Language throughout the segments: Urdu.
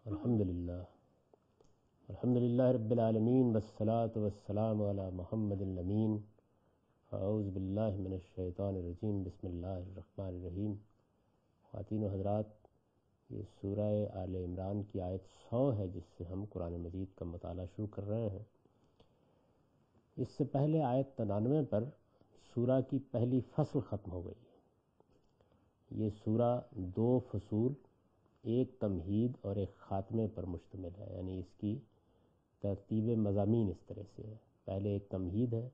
الحمدللہ رب العالمین والصلاة والسلام علی محمد الامین. اعوذ باللہ من الشیطان الرجیم. بسم اللہ الرحمن الرحیم. خواتین و حضرات، یہ سورہ آل عمران کی آیت 100 ہے جس سے ہم قرآن مجید کا مطالعہ شروع کر رہے ہیں. اس سے پہلے آیت 99 پر سورہ کی پہلی فصل ختم ہو گئی. یہ سورہ 2 فصول، ایک تمہید اور ایک خاتمے پر مشتمل ہے، یعنی اس کی ترتیب مضامین اس طرح سے ہے. پہلے ایک تمہید ہے،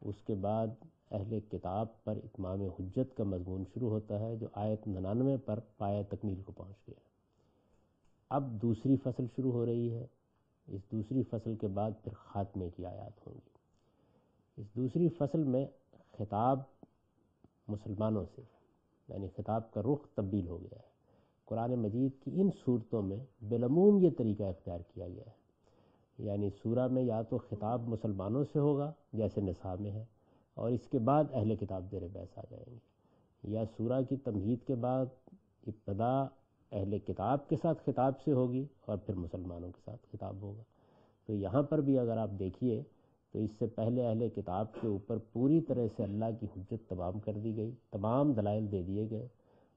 اس کے بعد اہل کتاب پر اتمام حجت کا مضمون شروع ہوتا ہے جو آیت 99 پر پایہ تکمیل کو پہنچ گیا. اب دوسری فصل شروع ہو رہی ہے. اس دوسری فصل کے بعد پھر خاتمے کی آیات ہوں گی. اس دوسری فصل میں خطاب مسلمانوں سے، یعنی خطاب کا رخ تبدیل ہو گیا ہے. قرآن مجید کی ان صورتوں میں بالعموم یہ طریقہ اختیار کیا گیا ہے، یعنی سورہ میں یا تو خطاب مسلمانوں سے ہوگا جیسے نساء میں ہے، اور اس کے بعد اہل کتاب زیر بحث آ جائیں گے، یا سورہ کی تمہید کے بعد ابتدا اہل کتاب کے ساتھ خطاب سے ہوگی اور پھر مسلمانوں کے ساتھ خطاب ہوگا. تو یہاں پر بھی اگر آپ دیکھیے تو اس سے پہلے اہل کتاب کے اوپر پوری طرح سے اللہ کی حجت تمام کر دی گئی، تمام دلائل دے دیے گئے،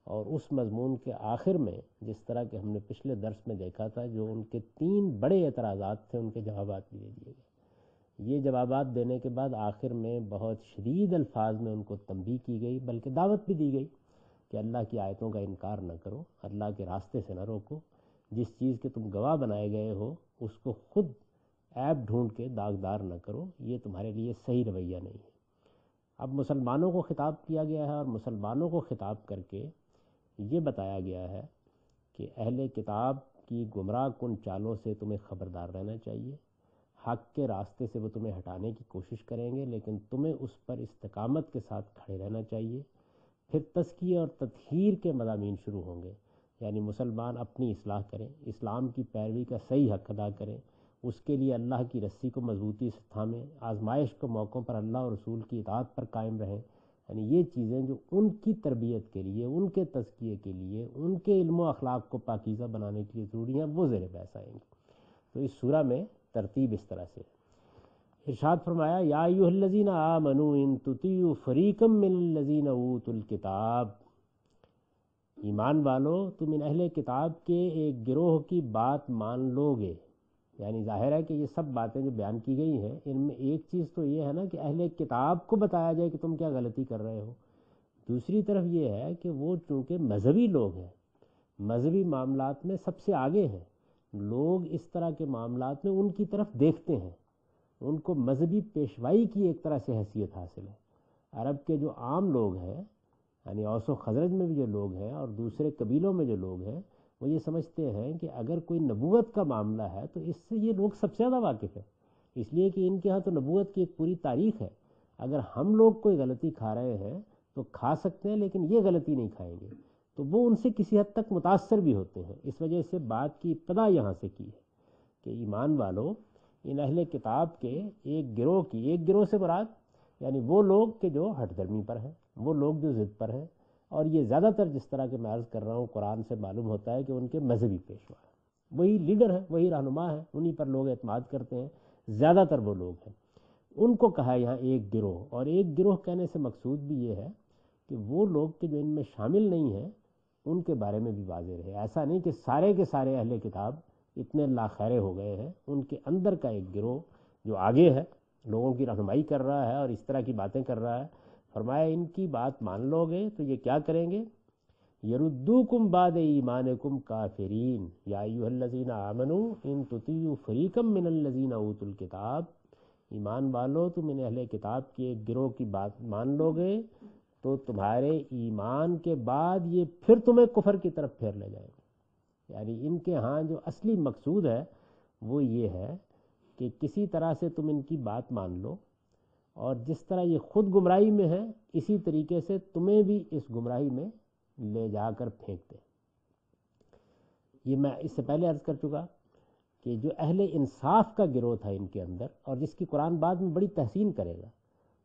اور اس مضمون کے آخر میں جس طرح کہ ہم نے پچھلے درس میں دیکھا تھا، جو ان کے 3 بڑے اعتراضات تھے ان کے جوابات بھی دے دیے گئے. یہ جوابات دینے کے بعد آخر میں بہت شدید الفاظ میں ان کو تنبیہ کی گئی، بلکہ دعوت بھی دی گئی کہ اللہ کی آیتوں کا انکار نہ کرو، اللہ کے راستے سے نہ روکو، جس چیز کے تم گواہ بنائے گئے ہو اس کو خود عیب ڈھونڈ کے داغدار نہ کرو، یہ تمہارے لیے صحیح رویہ نہیں ہے. اب مسلمانوں کو خطاب کیا گیا ہے، اور مسلمانوں کو خطاب کر کے یہ بتایا گیا ہے کہ اہل کتاب کی گمراہ کن چالوں سے تمہیں خبردار رہنا چاہیے. حق کے راستے سے وہ تمہیں ہٹانے کی کوشش کریں گے، لیکن تمہیں اس پر استقامت کے ساتھ کھڑے رہنا چاہیے. پھر تزکیہ اور تطہیر کے مضامین شروع ہوں گے، یعنی مسلمان اپنی اصلاح کریں، اسلام کی پیروی کا صحیح حق ادا کریں، اس کے لیے اللہ کی رسی کو مضبوطی سے تھامیں، آزمائش کے موقعوں پر اللہ اور رسول کی اطاعت پر قائم رہیں. یعنی یہ چیزیں جو ان کی تربیت کے لیے، ان کے تزکیے کے لیے، ان کے علم و اخلاق کو پاکیزہ بنانے کے لیے ضروری ہیں، وہ زیر بحث آئیں گی. تو اس سورہ میں ترتیب اس طرح سے ارشاد فرمایا، یا ایھا الذین آمنوا ان تطیعوا فریقا من الذین اوتوا الکتاب. ایمان والو، تم ان اہل کتاب کے ایک گروہ کی بات مان لو گے. یعنی ظاہر ہے کہ یہ سب باتیں جو بیان کی گئی ہیں ان میں ایک چیز تو یہ ہے نا کہ اہل کتاب کو بتایا جائے کہ تم کیا غلطی کر رہے ہو. دوسری طرف یہ ہے کہ وہ چونکہ مذہبی لوگ ہیں، مذہبی معاملات میں سب سے آگے ہیں، لوگ اس طرح کے معاملات میں ان کی طرف دیکھتے ہیں، ان کو مذہبی پیشوائی کی ایک طرح سے حیثیت حاصل ہے. عرب کے جو عام لوگ ہیں، یعنی اوس و خزرج میں بھی جو لوگ ہیں اور دوسرے قبیلوں میں جو لوگ ہیں، وہ یہ سمجھتے ہیں کہ اگر کوئی نبوت کا معاملہ ہے تو اس سے یہ لوگ سب سے زیادہ واقف ہیں، اس لیے کہ ان کے ہاں تو نبوت کی ایک پوری تاریخ ہے. اگر ہم لوگ کوئی غلطی کھا رہے ہیں تو کھا سکتے ہیں، لیکن یہ غلطی نہیں کھائیں گے. تو وہ ان سے کسی حد تک متاثر بھی ہوتے ہیں. اس وجہ سے بات کی ابتدا یہاں سے کی ہے کہ ایمان والو، ان اہل کتاب کے ایک گروہ سے مراد یعنی وہ لوگ کہ جو ہٹ درمی پر ہیں، وہ لوگ جو ضد پر ہیں، اور یہ زیادہ تر جس طرح کہ میں عرض کر رہا ہوں قرآن سے معلوم ہوتا ہے کہ ان کے مذہبی پیشوا ہیں، وہی لیڈر ہیں، وہی رہنما ہیں، انہی پر لوگ اعتماد کرتے ہیں، زیادہ تر وہ لوگ ہیں. ان کو کہا ہے یہاں ایک گروہ، اور ایک گروہ کہنے سے مقصود بھی یہ ہے کہ وہ لوگ کہ جو ان میں شامل نہیں ہیں ان کے بارے میں بھی واضح رہے. ایسا نہیں کہ سارے کے سارے اہل کتاب اتنے لاخیرے ہو گئے ہیں. ان کے اندر کا ایک گروہ جو آگے ہے، لوگوں کی رہنمائی کر رہا ہے اور اس طرح کی باتیں کر رہا ہے. فرمایا ان کی بات مان لو گے تو یہ کیا کریں گے؟ یردوکم بعد ایمانکم کافرین. یا ایھا الذین آمنوا ان تطیعوا فریقا من الذین اوتوا الکتاب. ایمان والو، تم ان اہل کتاب کے ایک گروہ کی بات مان لو گے تو تمہارے ایمان کے بعد یہ پھر تمہیں کفر کی طرف پھیر لے جائیں گے. یعنی ان کے ہاں جو اصلی مقصود ہے وہ یہ ہے کہ کسی طرح سے تم ان کی بات مان لو، اور جس طرح یہ خود گمراہی میں ہے اسی طریقے سے تمہیں بھی اس گمراہی میں لے جا کر پھینک دیں. یہ میں اس سے پہلے عرض کر چکا کہ جو اہل انصاف کا گروہ تھا ان کے اندر، اور جس کی قرآن بعد میں بڑی تحسین کرے گا،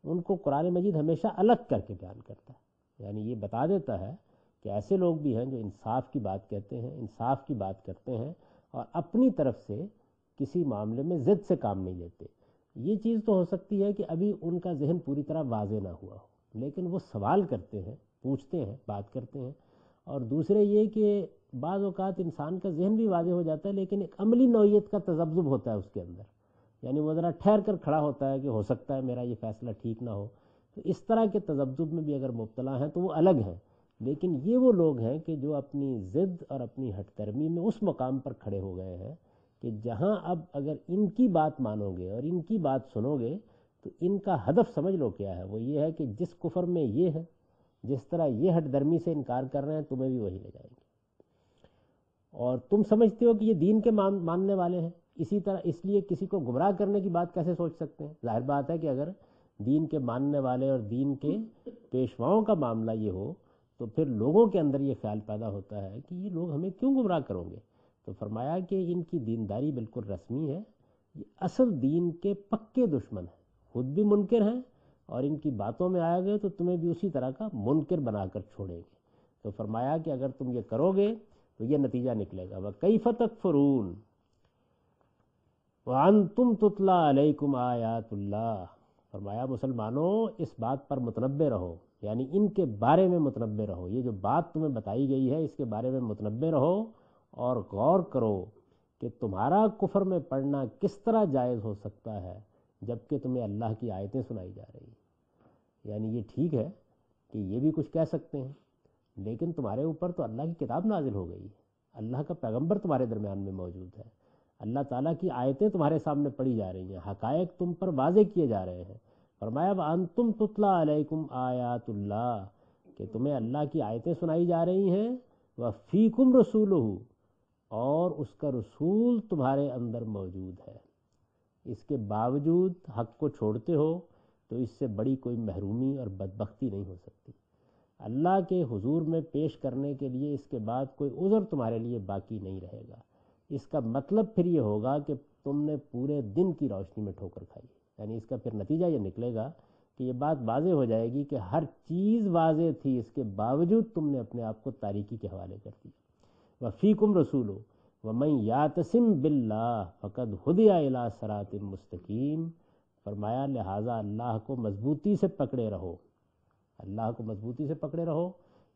ان کو قرآن مجید ہمیشہ الگ کر کے بیان کرتا ہے. یعنی یہ بتا دیتا ہے کہ ایسے لوگ بھی ہیں جو انصاف کی بات کہتے ہیں، انصاف کی بات کرتے ہیں، اور اپنی طرف سے کسی معاملے میں ضد سے کام نہیں لیتے۔ یہ چیز تو ہو سکتی ہے کہ ابھی ان کا ذہن پوری طرح واضح نہ ہوا ہو، لیکن وہ سوال کرتے ہیں، پوچھتے ہیں، بات کرتے ہیں۔ اور دوسرے یہ کہ بعض اوقات انسان کا ذہن بھی واضح ہو جاتا ہے، لیکن ایک عملی نوعیت کا تذبذب ہوتا ہے اس کے اندر، یعنی وہ ذرا ٹھہر کر کھڑا ہوتا ہے کہ ہو سکتا ہے میرا یہ فیصلہ ٹھیک نہ ہو۔ تو اس طرح کے تذبذب میں بھی اگر مبتلا ہیں تو وہ الگ ہیں، لیکن یہ وہ لوگ ہیں کہ جو اپنی ضد اور اپنی ہٹ درمی میں اس مقام پر کھڑے ہو گئے ہیں کہ جہاں اب اگر ان کی بات مانو گے اور ان کی بات سنو گے تو ان کا ہدف سمجھ لو کیا ہے، وہ یہ ہے کہ جس کفر میں یہ ہے، جس طرح یہ ہٹ درمی سے انکار کر رہے ہیں، تمہیں بھی وہی لے جائیں گے۔ اور تم سمجھتے ہو کہ یہ دین کے ماننے والے ہیں، اسی طرح اس لیے کسی کو گمراہ کرنے کی بات کیسے سوچ سکتے ہیں؟ ظاہر بات ہے کہ اگر دین کے ماننے والے اور دین کے پیشواؤں کا معاملہ یہ ہو تو پھر لوگوں کے اندر یہ خیال پیدا ہوتا ہے کہ یہ لوگ ہمیں کیوں گمراہ کرو گے۔ تو فرمایا کہ ان کی دینداری بالکل رسمی ہے، یہ اصل دین کے پکے دشمن ہیں، خود بھی منکر ہیں اور ان کی باتوں میں آئے گے تو تمہیں بھی اسی طرح کا منکر بنا کر چھوڑیں گے۔ تو فرمایا کہ اگر تم یہ کرو گے تو یہ نتیجہ نکلے گا۔ وَكَيْفَ تَكْفُرُونَ وَأَنْتُمْ تُتْلَىٰ عَلَيْكُمْ آيَاتُ اللَّهِ۔ فرمایا مسلمانوں اس بات پر متنبہ رہو، یعنی ان کے بارے میں متنبہ رہو، یہ جو بات تمہیں بتائی گئی ہے اس کے بارے میں متنبہ رہو اور غور کرو کہ تمہارا کفر میں پڑنا کس طرح جائز ہو سکتا ہے جبکہ تمہیں اللہ کی آیتیں سنائی جا رہی ہیں۔ یعنی یہ ٹھیک ہے کہ یہ بھی کچھ کہہ سکتے ہیں، لیکن تمہارے اوپر تو اللہ کی کتاب نازل ہو گئی ہے، اللہ کا پیغمبر تمہارے درمیان میں موجود ہے، اللہ تعالیٰ کی آیتیں تمہارے سامنے پڑھی جا رہی ہیں، حقائق تم پر واضح کیے جا رہے ہیں۔ فرمایا وَأَنْتُمْ تُتْلَىٰ عَلَيْكُمْ آیَاتُ اللَّهِ کہ تمہیں اللہ کی آیتیں سنائی جا رہی ہیں، وَفِيكُمْ رَسُولُهُ اور اس کا رسول تمہارے اندر موجود ہے۔ اس کے باوجود حق کو چھوڑتے ہو تو اس سے بڑی کوئی محرومی اور بدبختی نہیں ہو سکتی۔ اللہ کے حضور میں پیش کرنے کے لیے اس کے بعد کوئی عذر تمہارے لیے باقی نہیں رہے گا۔ اس کا مطلب پھر یہ ہوگا کہ تم نے پورے دن کی روشنی میں ٹھوکر کھائی، یعنی اس کا پھر نتیجہ یہ نکلے گا کہ یہ بات واضح ہو جائے گی کہ ہر چیز واضح تھی، اس کے باوجود تم نے اپنے آپ کو تاریکی کے حوالے کر دیا۔ وَفِيكُمْ رَسُولُهُ وَمَن يَعْتَصِم بِاللَّهِ فَقَدْ هُدِیَ إِلَىٰ صِرَاطٍ مُسْتَقِیمٍ۔ فرمایا لہٰذا اللہ کو مضبوطی سے پکڑے رہو، اللہ کو مضبوطی سے پکڑے رہو،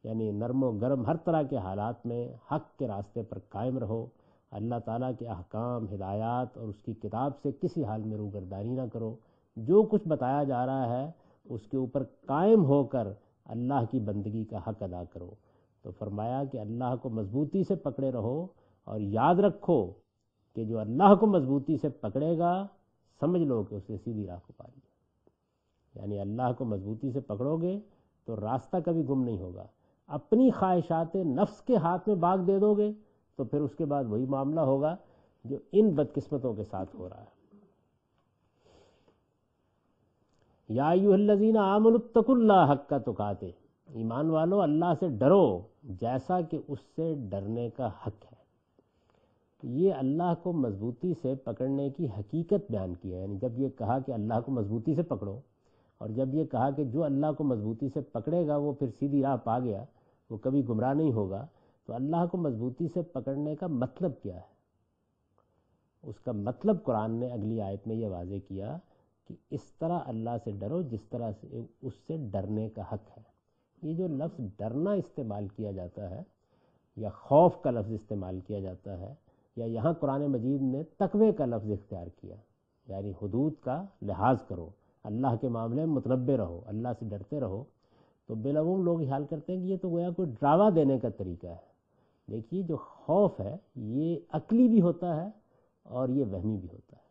یعنی نرم و گرم ہر طرح کے حالات میں حق کے راستے پر قائم رہو، اللہ تعالیٰ کے احکام، ہدایات اور اس کی کتاب سے کسی حال میں روگردانی نہ کرو، جو کچھ بتایا جا رہا ہے اس کے اوپر قائم ہو کر اللہ کی بندگی کا حق ادا کرو۔ تو فرمایا کہ اللہ کو مضبوطی سے پکڑے رہو اور یاد رکھو کہ جو اللہ کو مضبوطی سے پکڑے گا سمجھ لو کہ اسے سیدھی راہ کو پا لیا۔ یعنی اللہ کو مضبوطی سے پکڑو گے تو راستہ کبھی گم نہیں ہوگا۔ اپنی خواہشات نفس کے ہاتھ میں باغ دے دو گے تو پھر اس کے بعد وہی معاملہ ہوگا جو ان بدقسمتوں کے ساتھ ہو رہا ہے۔ یا ایھا الذین آمنوا اتقوا اللہ حق تقاتہ، ایمان والو اللہ سے ڈرو جیسا کہ اس سے ڈرنے کا حق ہے۔ یہ اللہ کو مضبوطی سے پکڑنے کی حقیقت بیان کی ہے، یعنی جب یہ کہا کہ اللہ کو مضبوطی سے پکڑو اور جب یہ کہا کہ جو اللہ کو مضبوطی سے پکڑے گا وہ پھر سیدھی راہ پا گیا، وہ کبھی گمراہ نہیں ہوگا، تو اللہ کو مضبوطی سے پکڑنے کا مطلب کیا ہے؟ اس کا مطلب قرآن نے اگلی آیت میں یہ واضح کیا کہ اس طرح اللہ سے ڈرو جس طرح سے اس سے ڈرنے کا حق ہے۔ یہ جو لفظ ڈرنا استعمال کیا جاتا ہے یا خوف کا لفظ استعمال کیا جاتا ہے، یا یہاں قرآن مجید نے تقوی کا لفظ اختیار کیا، یعنی حدود کا لحاظ کرو، اللہ کے معاملے میں متنبہ رہو، اللہ سے ڈرتے رہو، تو بالعموم لوگ خیال کرتے ہیں کہ یہ تو گویا کوئی ڈراوا دینے کا طریقہ ہے۔ دیکھیے جو خوف ہے یہ عقلی بھی ہوتا ہے اور یہ وہمی بھی ہوتا ہے۔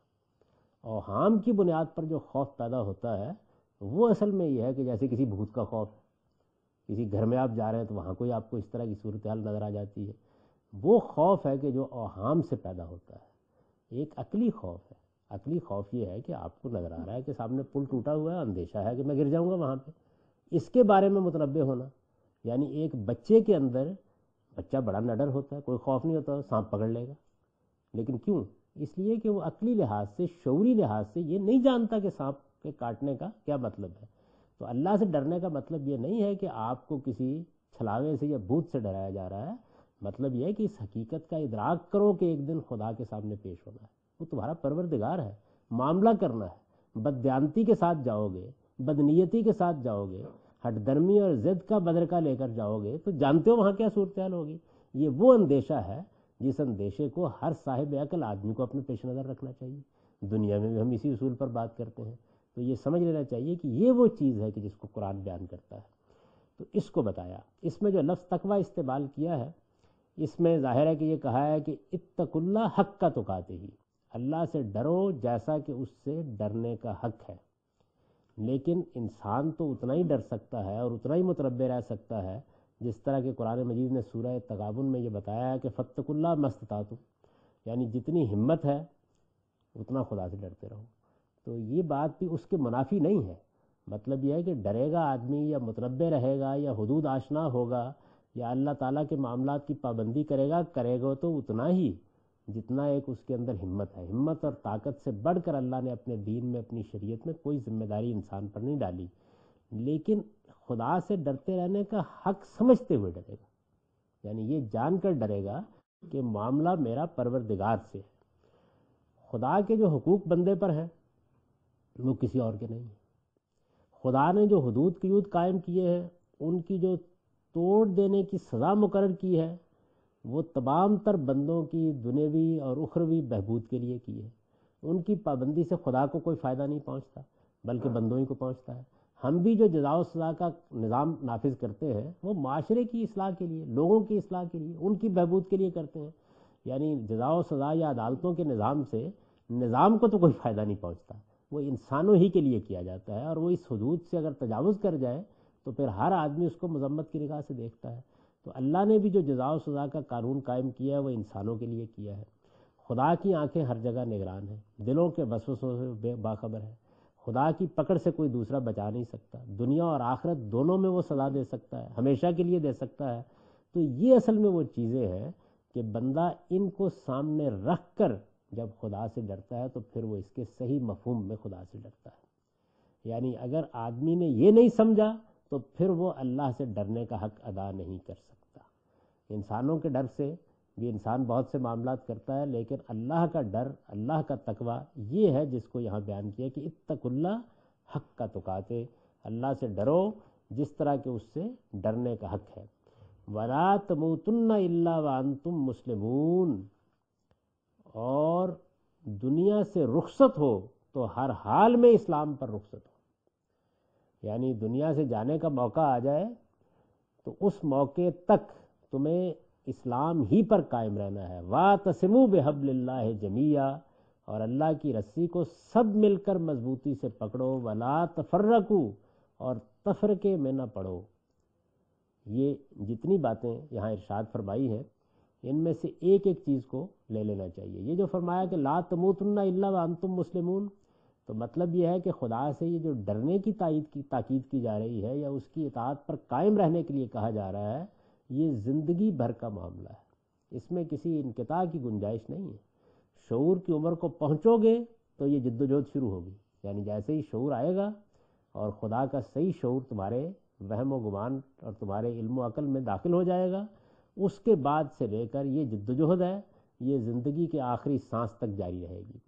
اوہام کی بنیاد پر جو خوف پیدا ہوتا ہے وہ اصل میں یہ ہے کہ جیسے کسی بھوت کا خوف، کسی گھر میں آپ جا رہے ہیں تو وہاں کوئی آپ کو اس طرح کی صورتحال نظر آ جاتی ہے، وہ خوف ہے کہ جو اوہام سے پیدا ہوتا ہے۔ ایک عقلی خوف ہے، عقلی خوف یہ ہے کہ آپ کو نظر آ رہا ہے کہ سامنے پل ٹوٹا ہوا ہے، اندیشہ ہے کہ میں گر جاؤں گا وہاں پہ، اس کے بارے میں متنبہ ہونا۔ یعنی ایک بچے کے اندر، بچہ بڑا نڈر ہوتا ہے، کوئی خوف نہیں ہوتا، سانپ پکڑ لے گا، لیکن کیوں؟ اس لیے کہ وہ عقلی لحاظ سے، شعوری لحاظ سے یہ نہیں جانتا کہ سانپ کے کاٹنے کا کیا مطلب ہے۔ تو اللہ سے ڈرنے کا مطلب یہ نہیں ہے کہ آپ کو کسی چھلاوے سے یا بھوت سے ڈرایا جا رہا ہے، مطلب یہ ہے کہ اس حقیقت کا ادراک کرو کہ ایک دن خدا کے سامنے پیش ہونا ہے، وہ تمہارا پروردگار ہے، معاملہ کرنا ہے۔ بددیانتی کے ساتھ جاؤ گے، بدنیتی کے ساتھ جاؤ گے، ہٹ درمی اور ضد کا بدرکا لے کر جاؤ گے تو جانتے ہو وہاں کیا صورتحال ہوگی۔ یہ وہ اندیشہ ہے جس اندیشے کو ہر صاحب عقل آدمی کو اپنے پیش نظر رکھنا چاہیے۔ دنیا میں بھی ہم اسی اصول پر بات کرتے ہیں، تو یہ سمجھ لینا چاہیے کہ یہ وہ چیز ہے کہ جس کو قرآن بیان کرتا ہے۔ تو اس کو بتایا، اس میں جو لفظ تقویٰ استعمال کیا ہے، اس میں ظاہر ہے کہ یہ کہا ہے کہ اتقوا اللہ حق کا تقاتہ ہی، اللہ سے ڈرو جیسا کہ اس سے ڈرنے کا حق ہے۔ لیکن انسان تو اتنا ہی ڈر سکتا ہے اور اتنا ہی متربع رہ سکتا ہے جس طرح کہ قرآن مجید نے سورہ تغابن میں یہ بتایا ہے کہ فاتقوا اللہ ما استطعتم، یعنی جتنی ہمت ہے اتنا خدا سے ڈرتے رہو۔ تو یہ بات بھی اس کے منافی نہیں ہے، مطلب یہ ہے کہ ڈرے گا آدمی یا متربع رہے گا یا حدود آشنا ہوگا یا اللہ تعالیٰ کے معاملات کی پابندی کرے گا تو اتنا ہی جتنا ایک اس کے اندر ہمت ہے۔ ہمت اور طاقت سے بڑھ کر اللہ نے اپنے دین میں، اپنی شریعت میں کوئی ذمہ داری انسان پر نہیں ڈالی، لیکن خدا سے ڈرتے رہنے کا حق سمجھتے ہوئے ڈرے گا، یعنی یہ جان کر ڈرے گا کہ معاملہ میرا پروردگار سے ہے۔ خدا کے جو حقوق بندے پر ہیں وہ کسی اور کے نہیں ہیں۔ خدا نے جو حدود قیود قائم کیے ہیں، ان کی جو توڑ دینے کی سزا مقرر کی ہے، وہ تمام تر بندوں کی دنیوی اور اخروی بہبود کے لیے کی ہے۔ ان کی پابندی سے خدا کو کوئی فائدہ نہیں پہنچتا بلکہ بندوں ہی کو پہنچتا ہے۔ ہم بھی جو جزا و سزا کا نظام نافذ کرتے ہیں وہ معاشرے کی اصلاح کے لیے، لوگوں کی اصلاح کے لیے، ان کی بہبود کے لیے کرتے ہیں، یعنی جزا و سزا یا عدالتوں کے نظام سے نظام کو تو کوئی فائدہ نہیں پہنچتا، وہ انسانوں ہی کے لیے کیا جاتا ہے، اور وہ اس حدود سے اگر تجاوز کر جائے تو پھر ہر آدمی اس کو مذمت کی نگاہ سے دیکھتا ہے۔ تو اللہ نے بھی جو جزا و سزا کا قانون قائم کیا ہے وہ انسانوں کے لیے کیا ہے۔ خدا کی آنکھیں ہر جگہ نگران ہیں، دلوں کے وسوسوں سے باخبر ہے، خدا کی پکڑ سے کوئی دوسرا بچا نہیں سکتا، دنیا اور آخرت دونوں میں وہ سزا دے سکتا ہے، ہمیشہ کے لیے دے سکتا ہے۔ تو یہ اصل میں وہ چیزیں ہیں کہ بندہ ان کو سامنے رکھ کر جب خدا سے ڈرتا ہے تو پھر وہ اس کے صحیح مفہوم میں خدا سے ڈرتا ہے۔ یعنی اگر آدمی نے یہ نہیں سمجھا تو پھر وہ اللہ سے ڈرنے کا حق ادا نہیں کر سکتا۔ انسانوں کے ڈر سے بھی انسان بہت سے معاملات کرتا ہے، لیکن اللہ کا ڈر، اللہ کا تقویٰ یہ ہے جس کو یہاں بیان کیا کہ اتقوا اللہ حق کا تقاتہ، اللہ سے ڈرو جس طرح کہ اس سے ڈرنے کا حق ہے۔ وَلَا تَمُوتُنَّ إِلَّا وَأَنْتُمْ مُسْلِمُونَ، اور دنیا سے رخصت ہو تو ہر حال میں اسلام پر رخصت ہو، یعنی دنیا سے جانے کا موقع آ جائے تو اس موقع تک تمہیں اسلام ہی پر قائم رہنا ہے۔ وَاعْتَصِمُوا بِحَبْلِ اللَّهِ جَمِيعًا، اور اللہ کی رسی کو سب مل کر مضبوطی سے پکڑو۔ وَلَا تَفَرَّقُوا، اور تفرقے میں نہ پڑو۔ یہ جتنی باتیں یہاں ارشاد فرمائی ہیں ان میں سے ایک ایک چیز کو لے لینا چاہیے۔ یہ جو فرمایا کہ لا تموتن الا وانتم مسلمون، تو مطلب یہ ہے کہ خدا سے یہ جو ڈرنے کی تاکید کی جا رہی ہے یا اس کی اطاعت پر قائم رہنے کے لیے کہا جا رہا ہے، یہ زندگی بھر کا معاملہ ہے، اس میں کسی انقطاع کی گنجائش نہیں ہے۔ شعور کی عمر کو پہنچو گے تو یہ جد و جہد شروع ہوگی، یعنی جیسے ہی شعور آئے گا اور خدا کا صحیح شعور تمہارے وہم و گمان اور تمہارے علم و عقل میں داخل ہو جائے گا، اس کے بعد سے لے کر یہ جد و جہد ہے، یہ زندگی کے آخری سانس تک جاری رہے گی۔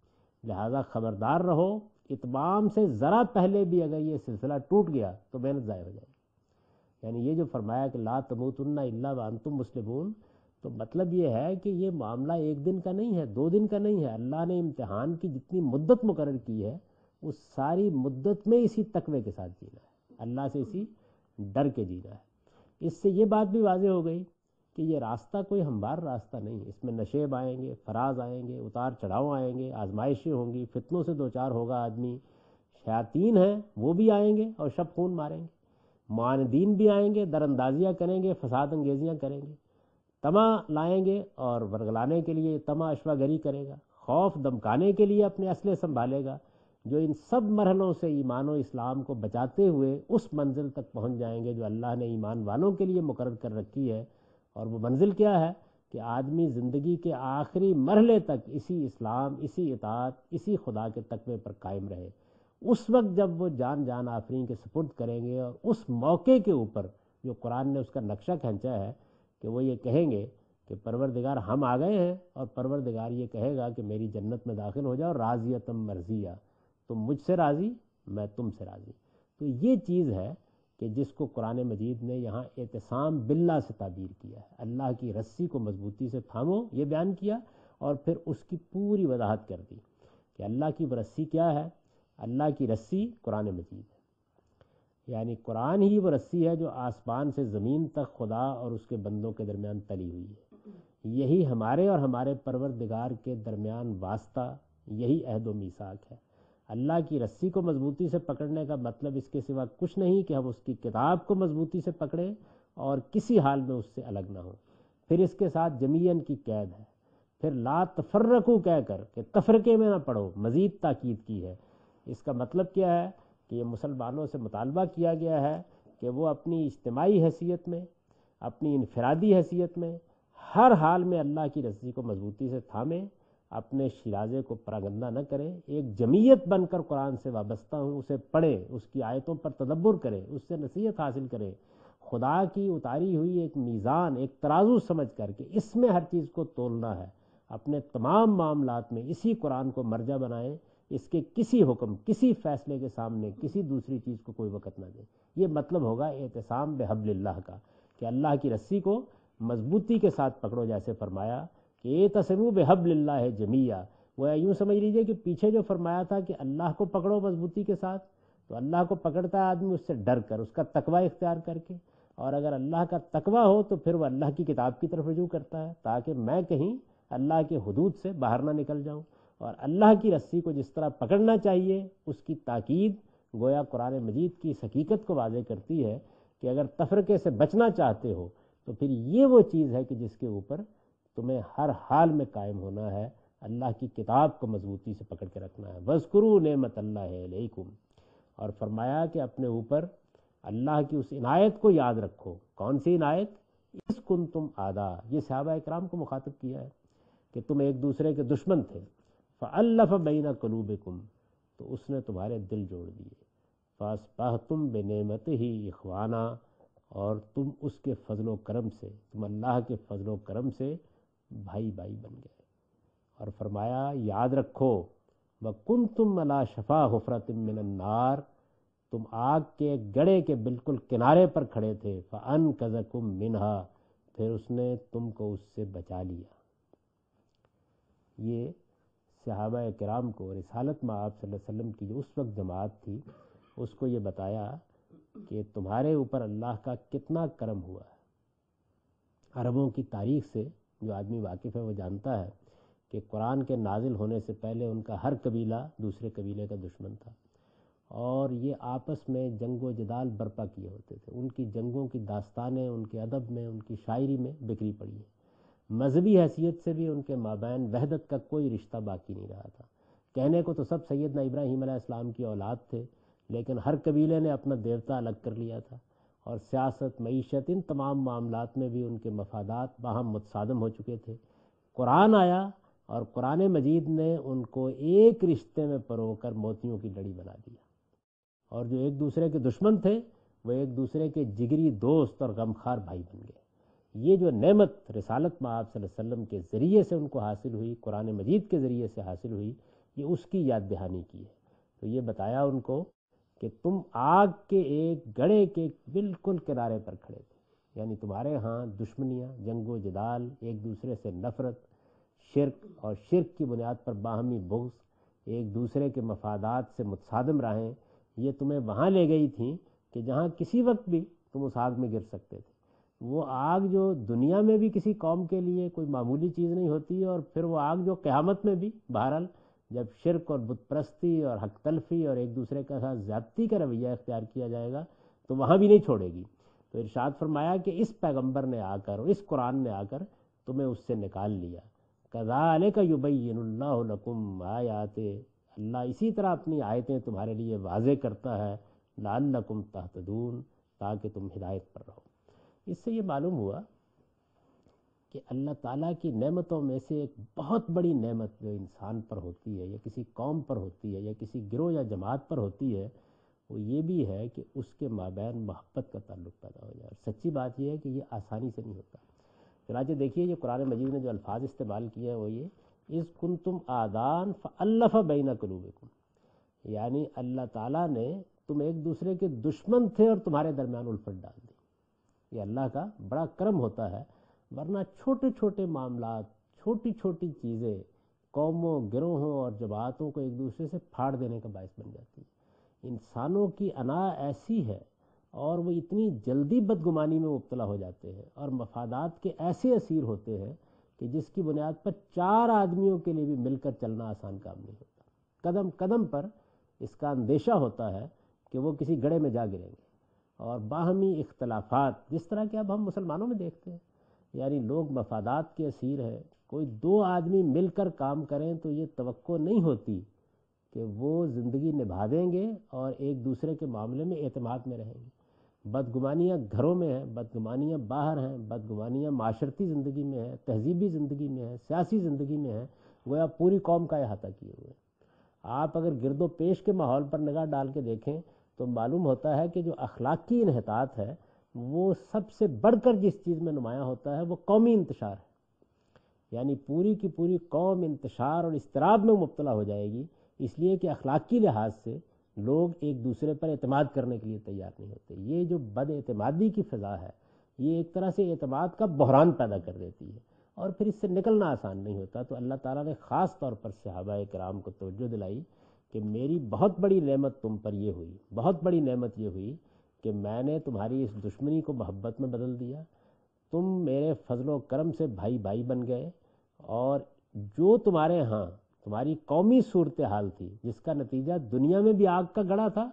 لہذا خبردار رہو، اتمام سے ذرا پہلے بھی اگر یہ سلسلہ ٹوٹ گیا تو محنت ضائع ہو جائے گی۔ یعنی یہ جو فرمایا کہ لا تموتن الا وانتم مسلمون، تو مطلب یہ ہے کہ یہ معاملہ ایک دن کا نہیں ہے، 2 دن کا نہیں ہے، اللہ نے امتحان کی جتنی مدت مقرر کی ہے اس ساری مدت میں اسی تقوی کے ساتھ جینا ہے، اللہ سے اسی ڈر کے جینا ہے۔ اس سے یہ بات بھی واضح ہو گئی کہ یہ راستہ کوئی ہموار راستہ نہیں، اس میں نشیب آئیں گے، فراز آئیں گے، اتار چڑھاؤ آئیں گے، آزمائشیں ہوں گی، فتنوں سے دوچار ہوگا آدمی، شیاطین ہیں وہ بھی آئیں گے اور شب خون ماریں گے، معاندین بھی آئیں گے، در اندازیاں کریں گے، فساد انگیزیاں کریں گے، طمع لائیں گے اور ورگلانے کے لیے طمع اشوا گری کرے گا، خوف دمکانے کے لیے اپنے اسلحے سنبھالے گا، جو ان سب مرحلوں سے ایمان و اسلام کو بچاتے ہوئے اس منزل تک پہنچ جائیں گے جو اللہ نے ایمان والوں کے لیے مقرر کر رکھی ہے۔ اور وہ منزل کیا ہے کہ آدمی زندگی کے آخری مرحلے تک اسی اسلام، اسی اطاعت، اسی خدا کے تقوی پر قائم رہے۔ اس وقت جب وہ جان آفرین کے سپرد کریں گے اور اس موقع کے اوپر جو قرآن نے اس کا نقشہ کھینچا ہے کہ وہ یہ کہیں گے کہ پروردگار ہم آ گئے ہیں اور پروردگار یہ کہے گا کہ میری جنت میں داخل ہو جاؤ راضیتم مرضیہ، تم مجھ سے راضی میں تم سے راضی۔ تو یہ چیز ہے کہ جس کو قرآن مجید نے یہاں اعتصام باللہ سے تعبیر کیا ہے، اللہ کی رسی کو مضبوطی سے تھامو، یہ بیان کیا، اور پھر اس کی پوری وضاحت کر دی کہ اللہ کی رسی کیا ہے۔ اللہ کی رسی قرآن مجید ہے، یعنی قرآن ہی وہ رسی ہے جو آسمان سے زمین تک خدا اور اس کے بندوں کے درمیان تلی ہوئی ہے۔ یہی ہمارے اور ہمارے پروردگار کے درمیان واسطہ، یہی عہد و میثاق ہے۔ اللہ کی رسی کو مضبوطی سے پکڑنے کا مطلب اس کے سوا کچھ نہیں کہ ہم اس کی کتاب کو مضبوطی سے پکڑیں اور کسی حال میں اس سے الگ نہ ہوں۔ پھر اس کے ساتھ جمیعاً کی قید ہے، پھر لا تفرقو کہہ کر کہ تفرقے میں نہ پڑھو مزید تاکید کی ہے۔ اس کا مطلب کیا ہے کہ یہ مسلمانوں سے مطالبہ کیا گیا ہے کہ وہ اپنی اجتماعی حیثیت میں، اپنی انفرادی حیثیت میں ہر حال میں اللہ کی رسی کو مضبوطی سے تھامیں، اپنے شیرازے کو پراگندہ نہ کریں، ایک جمعیت بن کر قرآن سے وابستہ ہوں، اسے پڑھیں، اس کی آیتوں پر تدبر کریں، اس سے نصیحت حاصل کریں، خدا کی اتاری ہوئی ایک میزان، ایک ترازو سمجھ کر کے اس میں ہر چیز کو تولنا ہے، اپنے تمام معاملات میں اسی قرآن کو مرجع بنائیں، اس کے کسی حکم، کسی فیصلے کے سامنے کسی دوسری چیز کو کوئی وقت نہ دیں۔ یہ مطلب ہوگا اعتصام بحبل اللہ کا، کہ اللہ کی رسی کو مضبوطی کے ساتھ پکڑو، جیسے فرمایا کہ اعتصموا بحبل اللہ جمیعا۔ وہ یوں سمجھ لیجئے کہ پیچھے جو فرمایا تھا کہ اللہ کو پکڑو مضبوطی کے ساتھ، تو اللہ کو پکڑتا ہے آدمی اس سے ڈر کر، اس کا تقوی اختیار کر کے، اور اگر اللہ کا تقوی ہو تو پھر وہ اللہ کی کتاب کی طرف رجوع کرتا ہے تاکہ میں کہیں اللہ کے حدود سے باہر نہ نکل جاؤں۔ اور اللہ کی رسی کو جس طرح پکڑنا چاہیے اس کی تاکید گویا قرآن مجید کی اس حقیقت کو واضح کرتی ہے کہ اگر تفرقے سے بچنا چاہتے ہو تو پھر یہ وہ چیز ہے کہ جس کے اوپر تمہیں ہر حال میں قائم ہونا ہے، اللہ کی کتاب کو مضبوطی سے پکڑ کے رکھنا ہے۔ وَاذْكُرُوا نِعْمَتَ اللَّهِ عَلَيْكُمْ، اور فرمایا کہ اپنے اوپر اللہ کی اس عنایت کو یاد رکھو۔ کون سی عنایت؟ اِذْ كُنْتُمْ أَعْدَاءَ، یہ صحابہ اکرام کو مخاطب کیا ہے کہ تم ایک دوسرے کے دشمن تھے، فَأَلَّفَ بَيْنَ قُلُوبِكُمْ، تو اس نے تمہارے دل جوڑ دیے، فَأَصْبَحْتُمْ بِنِعْمَتِهِ إِخْوَانًا، اور تم اس کے فضل و کرم سے، تم اللہ کے فضل و کرم سے بھائی بھائی بن گئے۔ اور فرمایا یاد رکھو وَكُنْتُمْ عَلَىٰ شَفَا حُفْرَةٍ مِّنَ النَّارِ، تم آگ کے گڑھے کے بالکل کنارے پر کھڑے تھے، فَأَنْقَذَكُم مِّنْهَا، پھر اس نے تم کو اس سے بچا لیا۔ یہ صحابہ کرام کو رسالت میں آپ صلی اللہ علیہ وسلم کی جو اس وقت جماعت تھی اس کو یہ بتایا کہ تمہارے اوپر اللہ کا کتنا کرم ہوا ہے۔ عربوں کی تاریخ سے جو آدمی واقف ہے وہ جانتا ہے کہ قرآن کے نازل ہونے سے پہلے ان کا ہر قبیلہ دوسرے قبیلے کا دشمن تھا، اور یہ آپس میں جنگ و جدال برپا کیے ہوتے تھے۔ ان کی جنگوں کی داستانیں ان کے ادب میں، ان کی شاعری میں بکھری پڑی ہیں۔ مذہبی حیثیت سے بھی ان کے مابین وحدت کا کوئی رشتہ باقی نہیں رہا تھا۔ کہنے کو تو سب سیدنا ابراہیم علیہ السلام کی اولاد تھے، لیکن ہر قبیلے نے اپنا دیوتا الگ کر لیا تھا، اور سیاست، معیشت، ان تمام معاملات میں بھی ان کے مفادات باہم متصادم ہو چکے تھے۔ قرآن آیا اور قرآن مجید نے ان کو ایک رشتے میں پرو کر موتیوں کی لڑی بنا دیا، اور جو ایک دوسرے کے دشمن تھے وہ ایک دوسرے کے جگری دوست اور غمخوار بھائی بن گئے۔ یہ جو نعمت رسالت میں آپ صلی اللہ علیہ وسلم کے ذریعے سے ان کو حاصل ہوئی، قرآن مجید کے ذریعے سے حاصل ہوئی، یہ اس کی یاد دہانی کی ہے۔ تو یہ بتایا ان کو کہ تم آگ کے ایک گڑھے کے بالکل کنارے پر کھڑے تھے، یعنی تمہارے ہاں دشمنیاں، جنگ و جدال، ایک دوسرے سے نفرت، شرک، اور شرک کی بنیاد پر باہمی بغض، ایک دوسرے کے مفادات سے متصادم راہیں، یہ تمہیں وہاں لے گئی تھیں کہ جہاں کسی وقت بھی تم اس آگ میں گر سکتے تھے۔ وہ آگ جو دنیا میں بھی کسی قوم کے لیے کوئی معمولی چیز نہیں ہوتی، اور پھر وہ آگ جو قیامت میں بھی، بہرحال جب شرک اور بت پرستی اور حق تلفی اور ایک دوسرے کے ساتھ زیادتی کا رویہ اختیار کیا جائے گا تو وہاں بھی نہیں چھوڑے گی۔ تو ارشاد فرمایا کہ اس پیغمبر نے آ کر، اس قرآن نے آ کر تمہیں اس سے نکال لیا۔ کذالک یبین اللہ لکم آیات، اللہ اسی طرح اپنی آیتیں تمہارے لیے واضح کرتا ہے، لعلکم تہتدون، تاکہ تم ہدایت پر رہو۔ اس سے یہ معلوم ہوا کہ اللہ تعالیٰ کی نعمتوں میں سے ایک بہت بڑی نعمت جو انسان پر ہوتی ہے، یا کسی قوم پر ہوتی ہے، یا کسی گروہ یا جماعت پر ہوتی ہے، وہ یہ بھی ہے کہ اس کے مابین محبت کا تعلق پیدا ہو جائے۔ اور سچی بات یہ ہے کہ یہ آسانی سے نہیں ہوتا۔ چنانچہ دیکھیے یہ قرآن مجید نے جو الفاظ استعمال کیے ہیں وہ یہ اذ کنتم آدان فالف بین قلوبکم، یعنی اللہ تعالیٰ نے تم ایک دوسرے کے دشمن تھے اور تمہارے درمیان الفت ڈال دی۔ یہ اللہ کا بڑا کرم ہوتا ہے، ورنہ چھوٹے چھوٹے معاملات، چھوٹی چھوٹی چیزیں قوموں، گروہوں اور جماعتوں کو ایک دوسرے سے پھاڑ دینے کا باعث بن جاتی ہے۔ انسانوں کی انا ایسی ہے اور وہ اتنی جلدی بدگمانی میں مبتلا ہو جاتے ہیں اور مفادات کے ایسے اسیر ہوتے ہیں کہ جس کی بنیاد پر 4 آدمیوں کے لیے بھی مل کر چلنا آسان کام نہیں ہوتا۔ قدم قدم پر اس کا اندیشہ ہوتا ہے کہ وہ کسی گڑھے میں جا گریں گے، اور باہمی اختلافات جس طرح کہ اب ہم مسلمانوں میں دیکھتے ہیں، یعنی لوگ مفادات کے اسیر ہیں۔ کوئی 2 آدمی مل کر کام کریں تو یہ توقع نہیں ہوتی کہ وہ زندگی نبھا دیں گے اور ایک دوسرے کے معاملے میں اعتماد میں رہیں گے۔ بدگمانیاں گھروں میں ہیں، بدگمانیاں باہر ہیں، بدگمانیاں معاشرتی زندگی میں ہیں، تہذیبی زندگی میں ہیں، سیاسی زندگی میں ہیں، گویا پوری قوم کا احاطہ کیے ہوئے ہیں۔ آپ اگر گرد و پیش کے ماحول پر نگاہ ڈال کے دیکھیں تو معلوم ہوتا ہے کہ جو اخلاقی انحطاط ہے وہ سب سے بڑھ کر جس چیز میں نمایاں ہوتا ہے وہ قومی انتشار ہے، یعنی پوری کی پوری قوم انتشار اور اضطراب میں مبتلا ہو جائے گی، اس لیے کہ اخلاقی لحاظ سے لوگ ایک دوسرے پر اعتماد کرنے کے لیے تیار نہیں ہوتے۔ یہ جو بد اعتمادی کی فضا ہے یہ ایک طرح سے اعتماد کا بحران پیدا کر دیتی ہے، اور پھر اس سے نکلنا آسان نہیں ہوتا۔ تو اللہ تعالیٰ نے خاص طور پر صحابہ کرام کو توجہ دلائی کہ میری بہت بڑی نعمت تم پر یہ ہوئی، بہت بڑی نعمت یہ ہوئی کہ میں نے تمہاری اس دشمنی کو محبت میں بدل دیا، تم میرے فضل و کرم سے بھائی بھائی بن گئے، اور جو تمہارے ہاں تمہاری قومی صورتحال تھی جس کا نتیجہ دنیا میں بھی آگ کا گڑھا تھا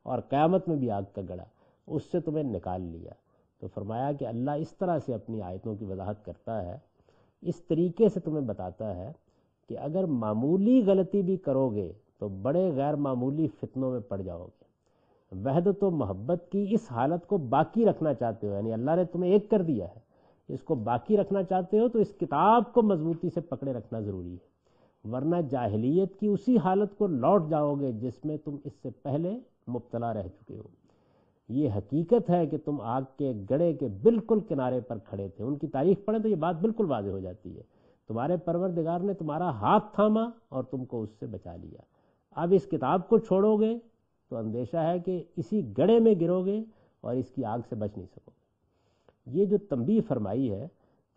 اور قیامت میں بھی آگ کا گڑھا، اس سے تمہیں نکال لیا۔ تو فرمایا کہ اللہ اس طرح سے اپنی آیتوں کی وضاحت کرتا ہے، اس طریقے سے تمہیں بتاتا ہے کہ اگر معمولی غلطی بھی کرو گے تو بڑے غیر معمولی فتنوں میں پڑ جاؤ گے۔ وحدت و محبت کی اس حالت کو باقی رکھنا چاہتے ہو، یعنی اللہ نے تمہیں ایک کر دیا ہے، اس کو باقی رکھنا چاہتے ہو تو اس کتاب کو مضبوطی سے پکڑے رکھنا ضروری ہے، ورنہ جاہلیت کی اسی حالت کو لوٹ جاؤ گے جس میں تم اس سے پہلے مبتلا رہ چکے ہو۔ یہ حقیقت ہے کہ تم آگ کے گڑھے کے بالکل کنارے پر کھڑے تھے۔ ان کی تاریخ پڑھیں تو یہ بات بالکل واضح ہو جاتی ہے۔ تمہارے پروردگار نے تمہارا ہاتھ تھاما اور تم کو اس سے بچا لیا۔ اب اس کتاب کو چھوڑو گے تو اندیشہ ہے کہ اسی گڑھے میں گرو گے اور اس کی آگ سے بچ نہیں سکو گے۔ یہ جو تنبیہ فرمائی ہے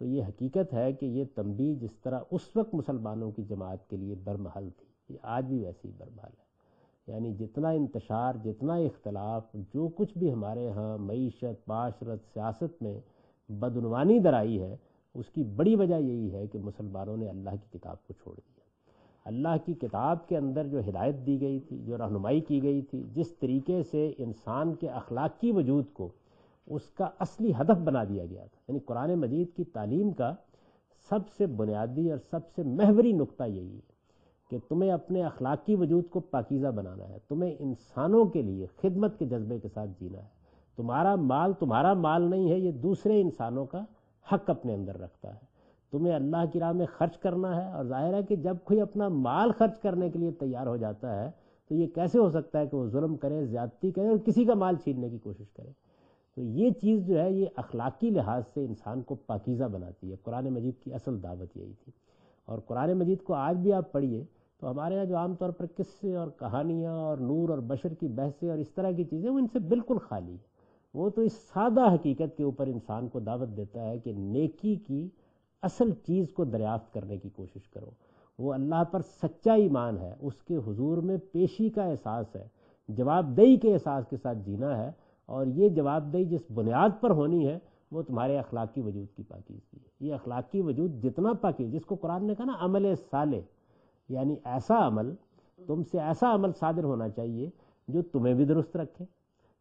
تو یہ حقیقت ہے کہ یہ تنبیہ جس طرح اس وقت مسلمانوں کی جماعت کے لیے برمحل تھی، یہ آج بھی ویسی ہی برمحل ہے۔ یعنی جتنا انتشار، جتنا اختلاف، جو کچھ بھی ہمارے ہاں معیشت، معاشرت، سیاست میں بدعنوانی درائی ہے، اس کی بڑی وجہ یہی ہے کہ مسلمانوں نے اللہ کی کتاب کو چھوڑ دیا۔ اللہ کی کتاب کے اندر جو ہدایت دی گئی تھی، جو رہنمائی کی گئی تھی، جس طریقے سے انسان کے اخلاقی وجود کو اس کا اصلی ہدف بنا دیا گیا تھا، یعنی قرآن مجید کی تعلیم کا سب سے بنیادی اور سب سے محوری نقطہ یہی ہے کہ تمہیں اپنے اخلاقی وجود کو پاکیزہ بنانا ہے، تمہیں انسانوں کے لیے خدمت کے جذبے کے ساتھ جینا ہے۔ تمہارا مال تمہارا مال نہیں ہے، یہ دوسرے انسانوں کا حق اپنے اندر رکھتا ہے۔ تمہیں اللہ کی راہ میں خرچ کرنا ہے، اور ظاہر ہے کہ جب کوئی اپنا مال خرچ کرنے کے لیے تیار ہو جاتا ہے تو یہ کیسے ہو سکتا ہے کہ وہ ظلم کرے، زیادتی کرے اور کسی کا مال چھیننے کی کوشش کرے۔ تو یہ چیز جو ہے یہ اخلاقی لحاظ سے انسان کو پاکیزہ بناتی ہے۔ قرآن مجید کی اصل دعوت یہی تھی، اور قرآن مجید کو آج بھی آپ پڑھیے تو ہمارے یہاں جو عام طور پر قصے اور کہانیاں اور نور اور بشر کی بحثیں اور اس طرح کی چیزیں وہ ان سے بالکل خالی ہے۔ وہ تو اس سادہ حقیقت کے اوپر انسان کو دعوت دیتا ہے کہ نیکی کی اصل چیز کو دریافت کرنے کی کوشش کرو۔ وہ اللہ پر سچا ایمان ہے، اس کے حضور میں پیشی کا احساس ہے، جواب دہی کے احساس کے ساتھ جینا ہے، اور یہ جواب دہی جس بنیاد پر ہونی ہے وہ تمہارے اخلاقی وجود کی پاکیزگی ہے۔ یہ اخلاقی وجود جتنا پاکی، جس کو قرآن نے کہا نا عمل صالح، یعنی ایسا عمل، تم سے ایسا عمل صادر ہونا چاہیے جو تمہیں بھی درست رکھے،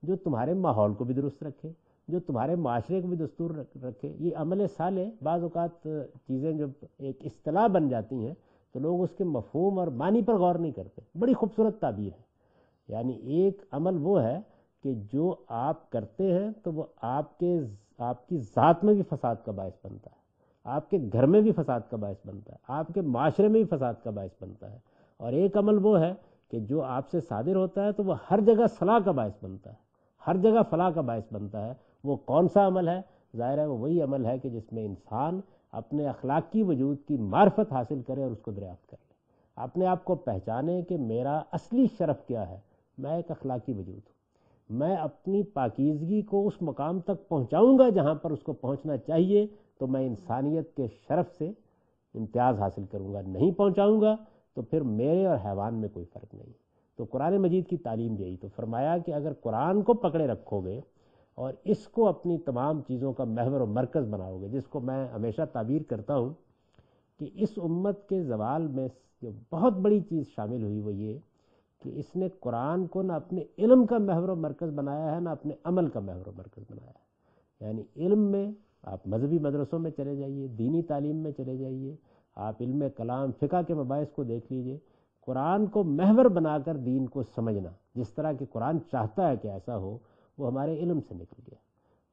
جو تمہارے ماحول کو بھی درست رکھے، جو تمہارے معاشرے کو بھی دستور رکھے۔ یہ عمل صالح بعض اوقات چیزیں جب ایک اصطلاح بن جاتی ہیں تو لوگ اس کے مفہوم اور معنی پر غور نہیں کرتے۔ بڑی خوبصورت تعبیر ہے، یعنی ایک عمل وہ ہے کہ جو آپ کرتے ہیں تو وہ آپ کی ذات میں بھی فساد کا باعث بنتا ہے، آپ کے گھر میں بھی فساد کا باعث بنتا ہے، آپ کے معاشرے میں بھی فساد کا باعث بنتا ہے۔ اور ایک عمل وہ ہے کہ جو آپ سے صادر ہوتا ہے تو وہ ہر جگہ صلاح کا باعث بنتا ہے، ہر جگہ فلاح کا باعث بنتا ہے۔ وہ کون سا عمل ہے؟ ظاہر ہے وہ وہی عمل ہے کہ جس میں انسان اپنے اخلاقی وجود کی معرفت حاصل کرے اور اس کو دریافت کر لے، اپنے آپ کو پہچانے کہ میرا اصلی شرف کیا ہے، میں ایک اخلاقی وجود ہوں، میں اپنی پاکیزگی کو اس مقام تک پہنچاؤں گا جہاں پر اس کو پہنچنا چاہیے تو میں انسانیت کے شرف سے امتیاز حاصل کروں گا، نہیں پہنچاؤں گا تو پھر میرے اور حیوان میں کوئی فرق نہیں۔ تو قرآن مجید کی تعلیم یہی تو فرمایا کہ اگر قرآن کو پکڑے رکھو گے اور اس کو اپنی تمام چیزوں کا محور و مرکز بناؤ گے، جس کو میں ہمیشہ تعبیر کرتا ہوں کہ اس امت کے زوال میں جو بہت بڑی چیز شامل ہوئی وہ یہ کہ اس نے قرآن کو نہ اپنے علم کا محور و مرکز بنایا ہے نہ اپنے عمل کا محور و مرکز بنایا ہے۔ یعنی علم میں آپ مذہبی مدرسوں میں چلے جائیے، دینی تعلیم میں چلے جائیے، آپ علم کلام فقہ کے مباحث کو دیکھ لیجئے، قرآن کو محور بنا کر دین کو سمجھنا جس طرح کہ قرآن چاہتا ہے کہ ایسا ہو، وہ ہمارے علم سے نکل گیا۔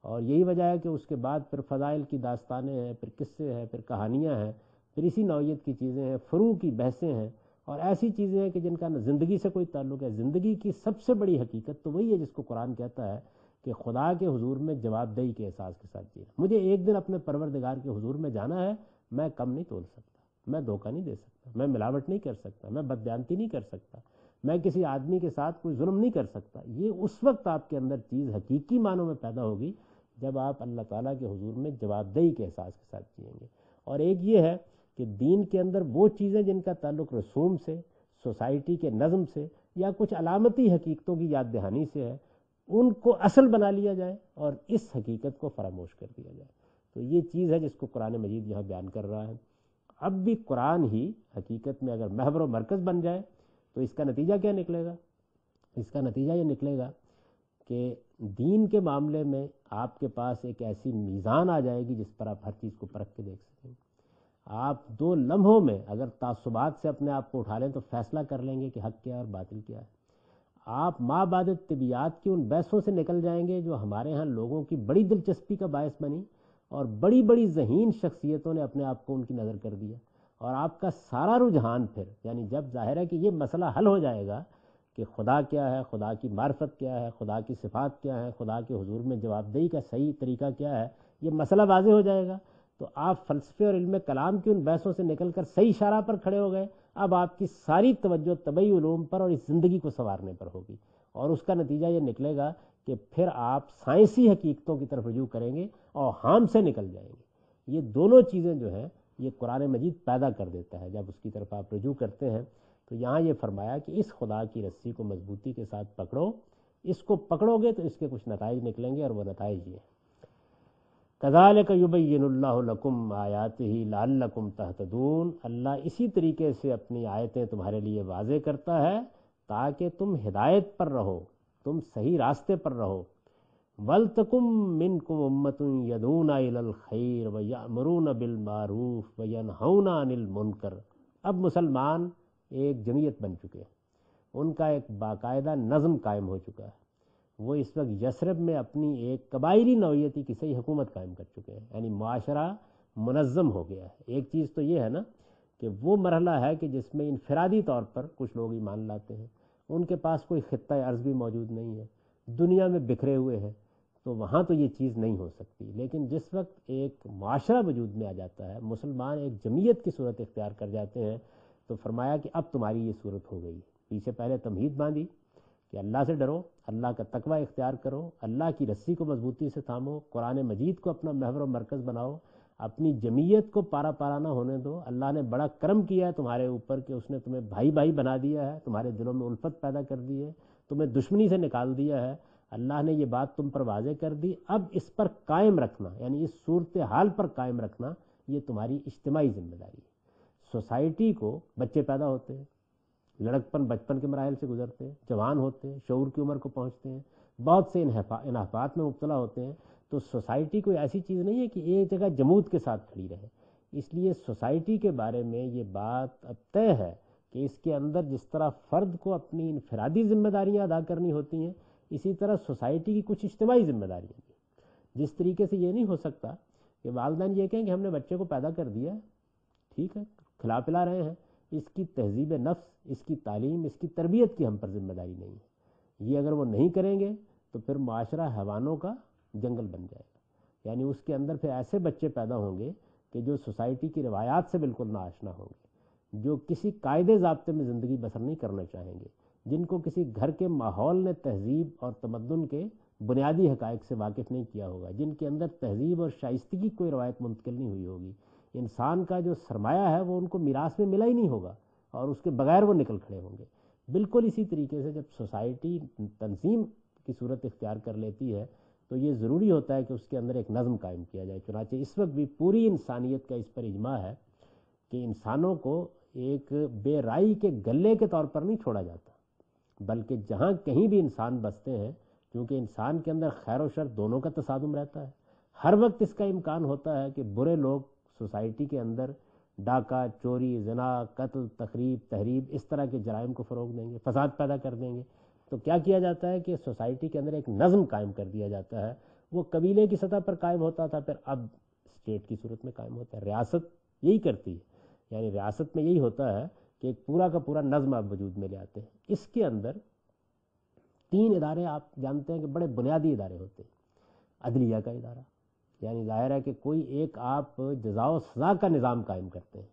اور یہی وجہ ہے کہ اس کے بعد پھر فضائل کی داستانیں ہیں، پھر قصے ہیں، پھر کہانیاں ہیں، پھر اسی نوعیت کی چیزیں ہیں، فروع کی بحثیں ہیں، اور ایسی چیزیں ہیں کہ جن کا نہ زندگی سے کوئی تعلق ہے۔ زندگی کی سب سے بڑی حقیقت تو وہی ہے جس کو قرآن کہتا ہے کہ خدا کے حضور میں جواب دہی کے احساس کے ساتھ جینا۔ مجھے ایک دن اپنے پروردگار کے حضور میں جانا ہے، میں کم نہیں تول سکتا، میں دھوکہ نہیں دے سکتا، میں ملاوٹ نہیں کر سکتا، میں بددیانتی نہیں کر سکتا، میں کسی آدمی کے ساتھ کوئی ظلم نہیں کر سکتا۔ یہ اس وقت آپ کے اندر چیز حقیقی معنوں میں پیدا ہوگی جب آپ اللہ تعالیٰ کے حضور میں جواب دہی کے احساس کے ساتھ جئیں گے۔ اور ایک یہ ہے کہ دین کے اندر وہ چیزیں جن کا تعلق رسوم سے، سوسائٹی کے نظم سے یا کچھ علامتی حقیقتوں کی یاد دہانی سے ہے، ان کو اصل بنا لیا جائے اور اس حقیقت کو فراموش کر دیا جائے۔ تو یہ چیز ہے جس کو قرآن مجید یہاں بیان کر رہا ہے۔ اب بھی قرآن ہی حقیقت میں اگر محور و مرکز بن جائے تو اس کا نتیجہ کیا نکلے گا؟ اس کا نتیجہ یہ نکلے گا کہ دین کے معاملے میں آپ کے پاس ایک ایسی میزان آ جائے گی جس پر آپ ہر چیز کو پرکھ کے دیکھ سکیں۔ آپ 2 لمحوں میں اگر تعصبات سے اپنے آپ کو اٹھا لیں تو فیصلہ کر لیں گے کہ حق کیا ہے اور باطل کیا ہے۔ آپ ما بعد طبیعیات کی ان بحثوں سے نکل جائیں گے جو ہمارے ہاں لوگوں کی بڑی دلچسپی کا باعث بنی اور بڑی بڑی ذہین شخصیتوں نے اپنے آپ کو ان کی نظر کر دیا، اور آپ کا سارا رجحان پھر یعنی جب ظاہر ہے کہ یہ مسئلہ حل ہو جائے گا کہ خدا کیا ہے، خدا کی معرفت کیا ہے، خدا کی صفات کیا ہے، خدا کے حضور میں جواب دہی کا صحیح طریقہ کیا ہے، یہ مسئلہ واضح ہو جائے گا تو آپ فلسفے اور علم کلام کی ان بحثوں سے نکل کر صحیح شرح پر کھڑے ہو گئے۔ اب آپ کی ساری توجہ طبعی علوم پر اور اس زندگی کو سنوارنے پر ہوگی، اور اس کا نتیجہ یہ نکلے گا کہ پھر آپ سائنسی حقیقتوں کی طرف رجوع کریں گے اور ہام سے نکل جائیں گے۔ یہ دونوں چیزیں جو ہیں یہ قرآن مجید پیدا کر دیتا ہے۔ جب اس کی طرف آپ رجوع کرتے ہیں تو یہاں یہ فرمایا کہ اس خدا کی رسی کو مضبوطی کے ساتھ پکڑو، اس کو پکڑو گے تو اس کے کچھ نتائج نکلیں گے، اور وہ نتائج یہ ہیں کذالک یبین اللہ لکم آیاتہ لعلکم تہتدون۔ اللہ اسی طریقے سے اپنی آیتیں تمہارے لیے واضح کرتا ہے تاکہ تم ہدایت پر رہو، تم صحیح راستے پر رہو۔ وَلْتَكُمْ مِنْكُمْ أُمَّةٌ يَدْعُونَ إِلَى الْخَيْرِ وَيَأْمُرُونَ بِالْمَعْرُوفِ وَيَنْهَوْنَ عَنِ الْمُنْكَرِ۔ اب مسلمان ایک جمعیت بن چکے ہیں، ان کا ایک باقاعدہ نظم قائم ہو چکا ہے۔ وہ اس وقت یثرب میں اپنی ایک قبائلی نوعیتی کی صحیح حکومت قائم کر چکے ہیں، یعنی معاشرہ منظم ہو گیا ہے۔ ایک چیز تو یہ ہے نا کہ وہ مرحلہ ہے کہ جس میں انفرادی طور پر کچھ لوگ ایمان لاتے ہیں، ان کے پاس کوئی خطہ ارض بھی موجود نہیں ہے، دنیا میں بکھرے ہوئے ہیں، تو وہاں تو یہ چیز نہیں ہو سکتی۔ لیکن جس وقت ایک معاشرہ وجود میں آ جاتا ہے، مسلمان ایک جمعیت کی صورت اختیار کر جاتے ہیں، تو فرمایا کہ اب تمہاری یہ صورت ہو گئی۔ پیچھے پہلے تمہید باندھی کہ اللہ سے ڈرو، اللہ کا تقوی اختیار کرو، اللہ کی رسی کو مضبوطی سے تھامو، قرآن مجید کو اپنا محور و مرکز بناؤ، اپنی جمعیت کو پارا پارا نہ ہونے دو۔ اللہ نے بڑا کرم کیا ہے تمہارے اوپر کہ اس نے تمہیں بھائی بھائی بنا دیا ہے، تمہارے دلوں میں الفت پیدا کر دی ہے، تمہیں دشمنی سے نکال دیا ہے۔ اللہ نے یہ بات تم پر واضح کر دی، اب اس پر قائم رکھنا، یعنی اس صورتحال پر قائم رکھنا، یہ تمہاری اجتماعی ذمہ داری ہے۔ سوسائٹی کو بچے پیدا ہوتے ہیں، لڑکپن بچپن کے مراحل سے گزرتے ہیں، جوان ہوتے ہیں، شعور کی عمر کو پہنچتے ہیں، بہت سے انحرافات میں مبتلا ہوتے ہیں۔ تو سوسائٹی کوئی ایسی چیز نہیں ہے کہ ایک جگہ جمود کے ساتھ کھڑی رہے۔ اس لیے سوسائٹی کے بارے میں یہ بات اب طے ہے کہ اس کے اندر جس طرح فرد کو اپنی انفرادی ذمہ داریاں ادا کرنی ہوتی ہیں، اسی طرح سوسائٹی کی کچھ اجتماعی ذمہ داریاں بھی۔ جس طریقے سے یہ نہیں ہو سکتا کہ والدین یہ کہیں کہ ہم نے بچے کو پیدا کر دیا، ٹھیک ہے، کھلا پلا رہے ہیں، اس کی تہذیب نفس، اس کی تعلیم، اس کی تربیت کی ہم پر ذمہ داری نہیں ہے۔ یہ اگر وہ نہیں کریں گے تو پھر معاشرہ حیوانوں کا جنگل بن جائے گا۔ یعنی اس کے اندر پھر ایسے بچے پیدا ہوں گے کہ جو سوسائٹی کی روایات سے بالکل ناآشنا ہوں گے، جو کسی قاعدے ضابطے میں زندگی بسر نہیں کرنا چاہیں گے، جن کو کسی گھر کے ماحول نے تہذیب اور تمدن کے بنیادی حقائق سے واقف نہیں کیا ہوگا، جن کے اندر تہذیب اور شائستگی کوئی روایت منتقل نہیں ہوئی ہوگی۔ انسان کا جو سرمایہ ہے وہ ان کو میراث میں ملا ہی نہیں ہوگا اور اس کے بغیر وہ نکل کھڑے ہوں گے۔ بالکل اسی طریقے سے جب سوسائٹی تنظیم کی صورت اختیار کر لیتی ہے تو یہ ضروری ہوتا ہے کہ اس کے اندر ایک نظم قائم کیا جائے۔ چنانچہ اس وقت بھی پوری انسانیت کا اس پر اجماع ہے کہ انسانوں کو ایک بے رائی کے گلے کے طور پر نہیں چھوڑا جاتا، بلکہ جہاں کہیں بھی انسان بستے ہیں، کیونکہ انسان کے اندر خیر و شر دونوں کا تصادم رہتا ہے، ہر وقت اس کا امکان ہوتا ہے کہ برے لوگ سوسائٹی کے اندر ڈاکہ، چوری، زنا، قتل، تخریب، تحریب اس طرح کے جرائم کو فروغ دیں گے، فساد پیدا کر دیں گے۔ تو کیا کیا جاتا ہے کہ سوسائٹی کے اندر ایک نظم قائم کر دیا جاتا ہے۔ وہ قبیلے کی سطح پر قائم ہوتا تھا، پھر اب اسٹیٹ کی صورت میں قائم ہوتا ہے۔ ریاست یہی کرتی ہے، یعنی ریاست میں یہی ہوتا ہے کہ ایک پورا کا پورا نظم آپ وجود میں لے آتے ہیں۔ اس کے اندر 3 ادارے آپ جانتے ہیں کہ بڑے بنیادی ادارے ہوتے ہیں۔ عدلیہ کا ادارہ، یعنی ظاہر ہے کہ کوئی ایک آپ جزا و سزا کا نظام قائم کرتے ہیں۔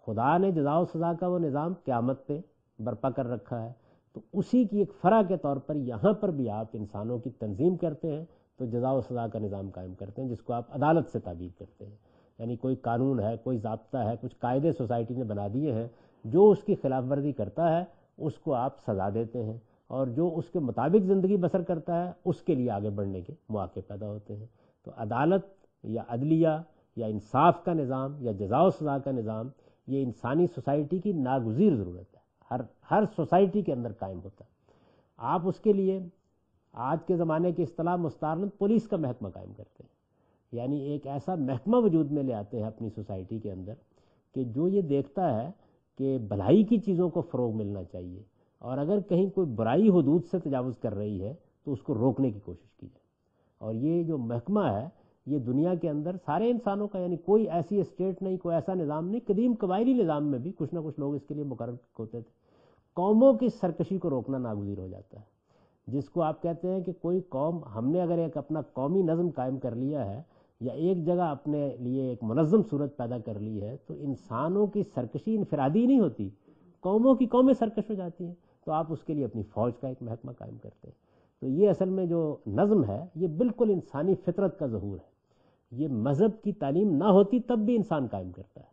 خدا نے جزا و سزا کا وہ نظام قیامت پہ برپا کر رکھا ہے، تو اسی کی ایک فرع کے طور پر یہاں پر بھی آپ انسانوں کی تنظیم کرتے ہیں تو جزا و سزا کا نظام قائم کرتے ہیں، جس کو آپ عدالت سے تعبیر کرتے ہیں۔ یعنی کوئی قانون ہے، کوئی ضابطہ ہے، کچھ قاعدے سوسائٹی نے بنا دیے ہیں، جو اس کی خلاف ورزی کرتا ہے اس کو آپ سزا دیتے ہیں، اور جو اس کے مطابق زندگی بسر کرتا ہے اس کے لیے آگے بڑھنے کے مواقع پیدا ہوتے ہیں۔ تو عدالت یا عدلیہ یا انصاف کا نظام یا جزا و سزا کا نظام، یہ انسانی سوسائٹی کی ناگزیر ضرورت ہے، ہر سوسائٹی کے اندر قائم ہوتا ہے۔ آپ اس کے لیے آج کے زمانے کی اصطلاح مستعارن پولیس کا محکمہ قائم کرتے ہیں، یعنی ایک ایسا محکمہ وجود میں لے آتے ہیں اپنی سوسائٹی کے اندر کہ جو یہ دیکھتا ہے کہ بھلائی کی چیزوں کو فروغ ملنا چاہیے، اور اگر کہیں کوئی برائی حدود سے تجاوز کر رہی ہے تو اس کو روکنے کی کوشش کی جائے۔ اور یہ جو محکمہ ہے یہ دنیا کے اندر سارے انسانوں کا، یعنی کوئی ایسی اسٹیٹ نہیں، کوئی ایسا نظام نہیں، قدیم قبائلی نظام میں بھی کچھ نہ کچھ لوگ اس کے لیے مقرر ہوتے تھے۔ قوموں کی سرکشی کو روکنا ناگزیر ہو جاتا ہے، جس کو آپ کہتے ہیں کہ کوئی قوم، ہم نے اگر ایک اپنا قومی نظم قائم کر لیا ہے یا ایک جگہ اپنے لیے ایک منظم صورت پیدا کر لی ہے، تو انسانوں کی سرکشی انفرادی نہیں ہوتی، قوموں کی قومیں سرکش ہو جاتی ہیں، تو آپ اس کے لیے اپنی فوج کا ایک محکمہ قائم کرتے ہیں۔ تو یہ اصل میں جو نظم ہے یہ بالکل انسانی فطرت کا ظہور ہے۔ یہ مذہب کی تعلیم نہ ہوتی تب بھی انسان قائم کرتا ہے،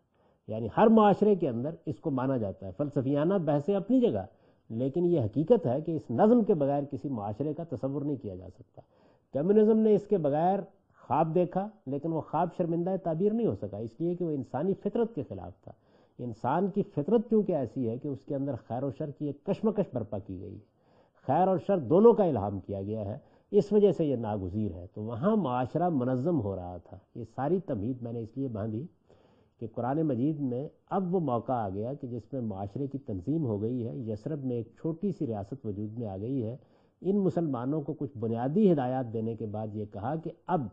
یعنی ہر معاشرے کے اندر اس کو مانا جاتا ہے۔ فلسفیانہ بحثیں اپنی جگہ، لیکن یہ حقیقت ہے کہ اس نظم کے بغیر کسی معاشرے کا تصور نہیں کیا جا سکتا۔ کمیونزم نے اس کے بغیر خواب دیکھا، لیکن وہ خواب شرمندہ تعبیر نہیں ہو سکا، اس لیے کہ وہ انسانی فطرت کے خلاف تھا۔ انسان کی فطرت چونکہ ایسی ہے کہ اس کے اندر خیر و شر کی ایک کشمکش برپا کی گئی ہے، خیر اور شر دونوں کا الہام کیا گیا ہے، اس وجہ سے یہ ناگزیر ہے۔ تو وہاں معاشرہ منظم ہو رہا تھا۔ یہ ساری تمہید میں نے اس لیے باندھی کہ قرآن مجید میں اب وہ موقع آ گیا کہ جس میں معاشرے کی تنظیم ہو گئی ہے، یثرب میں ایک چھوٹی سی ریاست وجود میں آ گئی ہے۔ ان مسلمانوں کو کچھ بنیادی ہدایات دینے کے بعد یہ کہا کہ اب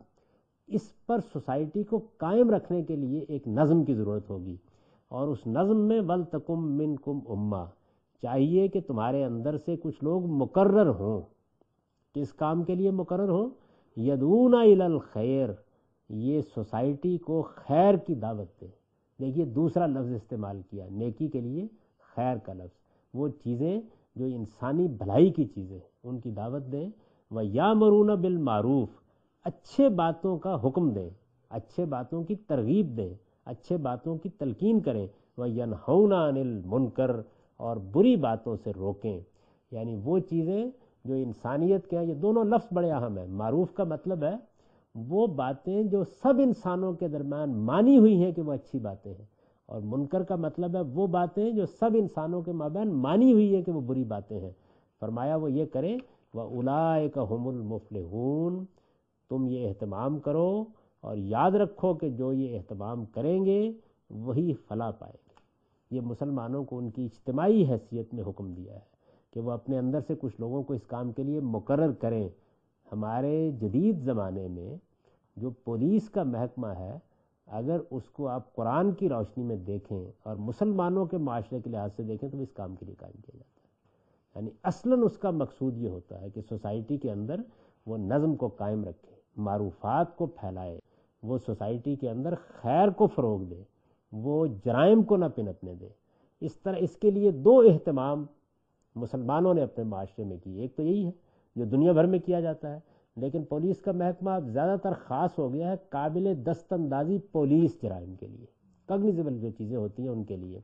اس پر سوسائٹی کو قائم رکھنے کے لیے ایک نظم کی ضرورت ہوگی، اور اس نظم میں وَلْتَکُم مِّنکُم اُمَّۃٌ، چاہیے کہ تمہارے اندر سے کچھ لوگ مقرر ہوں۔ کس کام کے لیے مقرر ہوں؟ یدعون الی الخیر، یہ سوسائٹی کو خیر کی دعوت دے۔ دیکھیے دوسرا لفظ استعمال کیا، نیکی کے لیے خیر کا لفظ، وہ چیزیں جو انسانی بھلائی کی چیزیں ان کی دعوت دیں۔ وَیَأْمُرُونَ بِالْمَعْرُوفِ، اچھے باتوں کا حکم دیں، اچھے باتوں کی ترغیب دیں، اچھے باتوں کی تلقین کریں۔ وَيَنْہَوْنَ عَنِ الْمُنْکَرِ، اور بری باتوں سے روکیں۔ یعنی وہ چیزیں جو انسانیت کے ہیں، یہ دونوں لفظ بڑے اہم ہیں۔ معروف کا مطلب ہے وہ باتیں جو سب انسانوں کے درمیان مانی ہوئی ہیں کہ وہ اچھی باتیں ہیں، اور منکر کا مطلب ہے وہ باتیں جو سب انسانوں کے مابین مانی ہوئی ہیں کہ وہ بری باتیں ہیں۔ فرمایا وہ یہ کریں، وَأُولَٰئِکَ هُمُ الْمُفْلِحُونَ، تم یہ اہتمام کرو اور یاد رکھو کہ جو یہ اہتمام کریں گے وہی فلاح پائیں گے۔ یہ مسلمانوں کو ان کی اجتماعی حیثیت میں حکم دیا ہے کہ وہ اپنے اندر سے کچھ لوگوں کو اس کام کے لیے مقرر کریں۔ ہمارے جدید زمانے میں جو پولیس کا محکمہ ہے، اگر اس کو آپ قرآن کی روشنی میں دیکھیں اور مسلمانوں کے معاشرے کے لحاظ سے دیکھیں تو اس کام کے لیے قائم کیا جاتا ہے۔ یعنی اصلاً اس کا مقصود یہ ہوتا ہے کہ سوسائٹی کے اندر وہ نظم کو قائم رکھے، معروفات کو پھیلائے، وہ سوسائٹی کے اندر خیر کو فروغ دے، وہ جرائم کو نہ پنپنے دے۔ اس طرح اس کے لیے دو اہتمام مسلمانوں نے اپنے معاشرے میں کی۔ ایک تو یہی ہے جو دنیا بھر میں کیا جاتا ہے، لیکن پولیس کا محکمہ اب زیادہ تر خاص ہو گیا ہے قابل دست اندازی پولیس جرائم کے لیے، کگنیزیبل جو چیزیں ہوتی ہیں ان کے لیے۔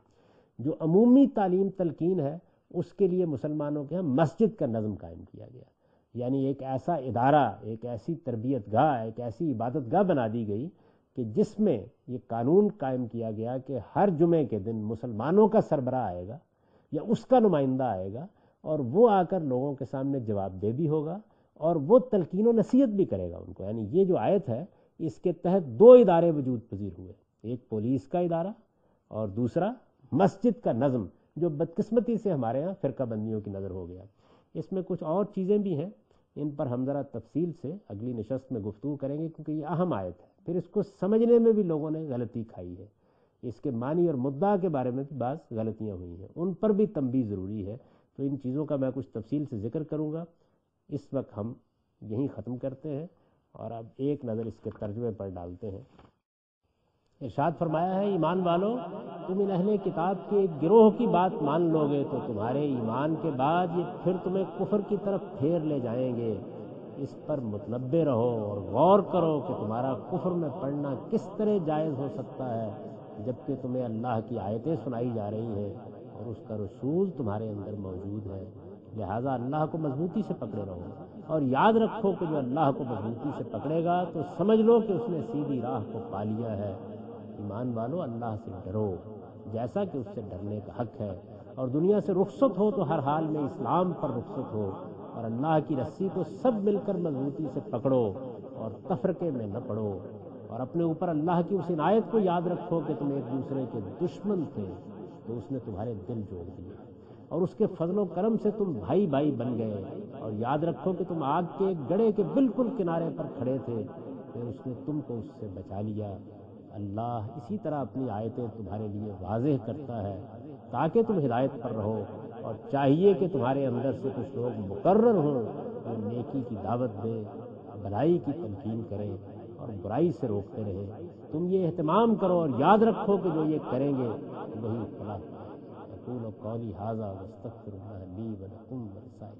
جو عمومی تعلیم تلقین ہے اس کے لیے مسلمانوں کے ہاں مسجد کا نظم قائم کیا گیا، یعنی ایک ایسا ادارہ، ایک ایسی تربیت گاہ، ایک ایسی عبادت گاہ بنا دی گئی کہ جس میں یہ قانون قائم کیا گیا کہ ہر جمعے کے دن مسلمانوں کا سربراہ آئے گا یا اس کا نمائندہ آئے گا، اور وہ آ کر لوگوں کے سامنے جواب دہ بھی ہوگا اور وہ تلقین و نصیحت بھی کرے گا ان کو۔ یعنی یہ جو آیت ہے اس کے تحت دو ادارے وجود پذیر ہوئے، ایک پولیس کا ادارہ اور دوسرا مسجد کا نظم، جو بدقسمتی سے ہمارے ہاں فرقہ بندیوں کی نظر ہو گیا۔ اس میں کچھ اور چیزیں بھی ہیں، ان پر ہم ذرا تفصیل سے اگلی نشست میں گفتگو کریں گے، کیونکہ یہ اہم آیت ہے۔ پھر اس کو سمجھنے میں بھی لوگوں نے غلطی کھائی ہے، اس کے معنی اور مدعا کے بارے میں بھی بعض غلطیاں ہوئی ہیں، ان پر بھی تنبیہ ضروری ہے۔ تو ان چیزوں کا میں کچھ تفصیل سے ذکر کروں گا۔ اس وقت ہم یہیں ختم کرتے ہیں اور اب ایک نظر اس کے ترجمے پر ڈالتے ہیں۔ ارشاد فرمایا ہے، ایمان والو، تم ان اہل کتاب کے ایک گروہ کی بات مان لو گے تو تمہارے ایمان کے بعد یہ پھر تمہیں کفر کی طرف پھیر لے جائیں گے۔ اس پر متنبہ رہو اور غور کرو کہ تمہارا کفر میں پڑنا کس طرح جائز ہو سکتا ہے جبکہ تمہیں اللہ کی آیتیں سنائی جا رہی ہیں اور اس کا رسول تمہارے اندر موجود ہے۔ لہٰذا اللہ کو مضبوطی سے پکڑے رہو اور یاد رکھو کہ جو اللہ کو مضبوطی سے پکڑے گا تو سمجھ لو کہ اس نے سیدھی راہ کو پا لیا ہے۔ ایمان والو، اللہ سے ڈرو جیسا کہ اس سے ڈرنے کا حق ہے، اور دنیا سے رخصت ہو تو ہر حال میں اسلام پر رخصت ہو، اور اللہ کی رسی کو سب مل کر مضبوطی سے پکڑو اور تفرقے میں نہ پڑو، اور اپنے اوپر اللہ کی اس عنایت کو یاد رکھو کہ تم ایک دوسرے کے دشمن تھے تو اس نے تمہارے دل جوڑ دیے، اور اس کے فضل و کرم سے تم بھائی بھائی بن گئے، اور یاد رکھو کہ تم آگ کے ایک گڑھے کے بالکل کنارے پر کھڑے تھے، پھر اس نے تم کو اس سے بچا لیا۔ اللہ اسی طرح اپنی آیتیں تمہارے لیے واضح کرتا ہے تاکہ تم ہدایت پر رہو، اور چاہیے کہ تمہارے اندر سے کچھ لوگ مقرر ہوں جو نیکی کی دعوت دیں، بھلائی کی تلقین کریں اور برائی سے روکتے رہیں۔ تم یہ اہتمام کرو اور یاد رکھو کہ جو یہ کریں گے وہی فلاح۔ اقول قولی ھذا واستغفر اللہ لی ولکم ولسائر